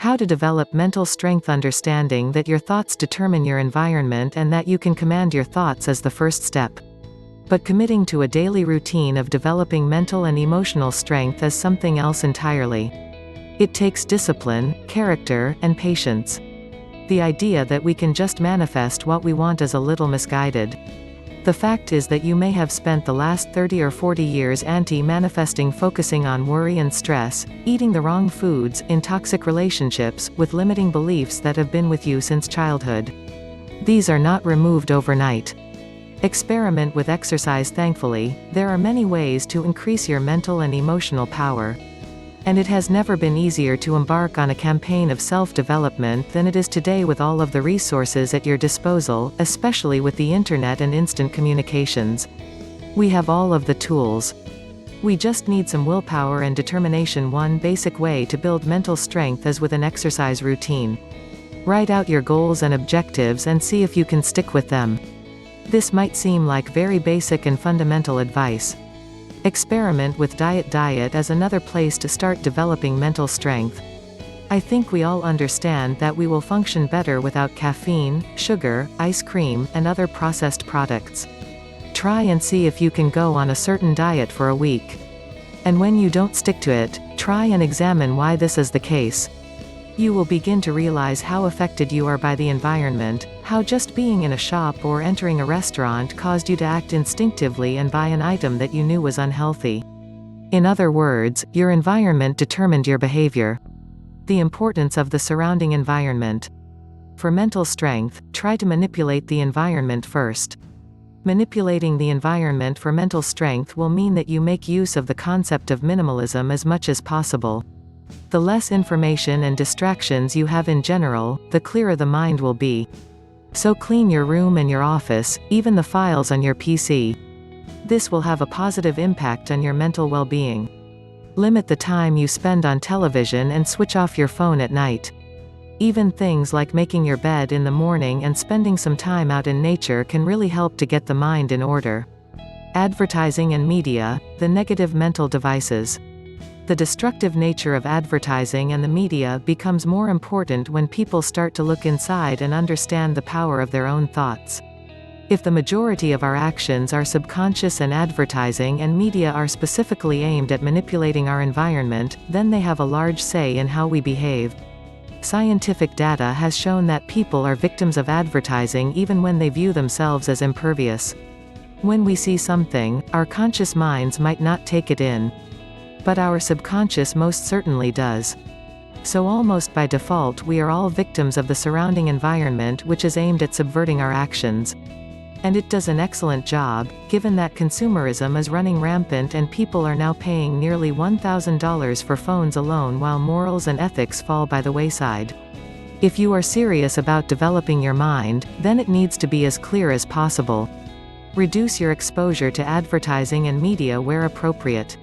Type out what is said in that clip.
How to develop mental strength. Understanding that your thoughts determine your environment and that you can command your thoughts is the first step. But committing to a daily routine of developing mental and emotional strength is something else entirely. It takes discipline, character, and patience. The idea that we can just manifest what we want is a little misguided. The fact is that you may have spent the last 30 or 40 years anti-manifesting, focusing on worry and stress, eating the wrong foods, in toxic relationships, with limiting beliefs that have been with you since childhood. These are not removed overnight. Experiment with exercise. Thankfully, there are many ways to increase your mental and emotional power. And it has never been easier to embark on a campaign of self-development than it is today, with all of the resources at your disposal, especially with the internet and instant communications. We have all of the tools. We just need some willpower and determination. One basic way to build mental strength is with an exercise routine. Write out your goals and objectives and see if you can stick with them. This might seem like very basic and fundamental advice. Experiment with diet. Diet is another place to start developing mental strength. I think we all understand that we will function better without caffeine, sugar, ice cream, and other processed products. Try and see if you can go on a certain diet for a week. And when you don't stick to it, try and examine why this is the case. You will begin to realize how affected you are by the environment, how just being in a shop or entering a restaurant caused you to act instinctively and buy an item that you knew was unhealthy. In other words, your environment determined your behavior. The importance of the surrounding environment. For mental strength, try to manipulate the environment first. Manipulating the environment for mental strength will mean that you make use of the concept of minimalism as much as possible. The less information and distractions you have in general, the clearer the mind will be. So clean your room and your office, even the files on your PC. This will have a positive impact on your mental well-being. Limit the time you spend on television and switch off your phone at night. Even things like making your bed in the morning and spending some time out in nature can really help to get the mind in order. Advertising and media, the negative mental devices. The destructive nature of advertising and the media becomes more important when people start to look inside and understand the power of their own thoughts. If the majority of our actions are subconscious and advertising and media are specifically aimed at manipulating our environment, then they have a large say in how we behave. Scientific data has shown that people are victims of advertising even when they view themselves as impervious. When we see something, our conscious minds might not take it in. But our subconscious most certainly does. So almost by default we are all victims of the surrounding environment, which is aimed at subverting our actions. And it does an excellent job, given that consumerism is running rampant and people are now paying nearly $1,000 for phones alone while morals and ethics fall by the wayside. If you are serious about developing your mind, then it needs to be as clear as possible. Reduce your exposure to advertising and media where appropriate.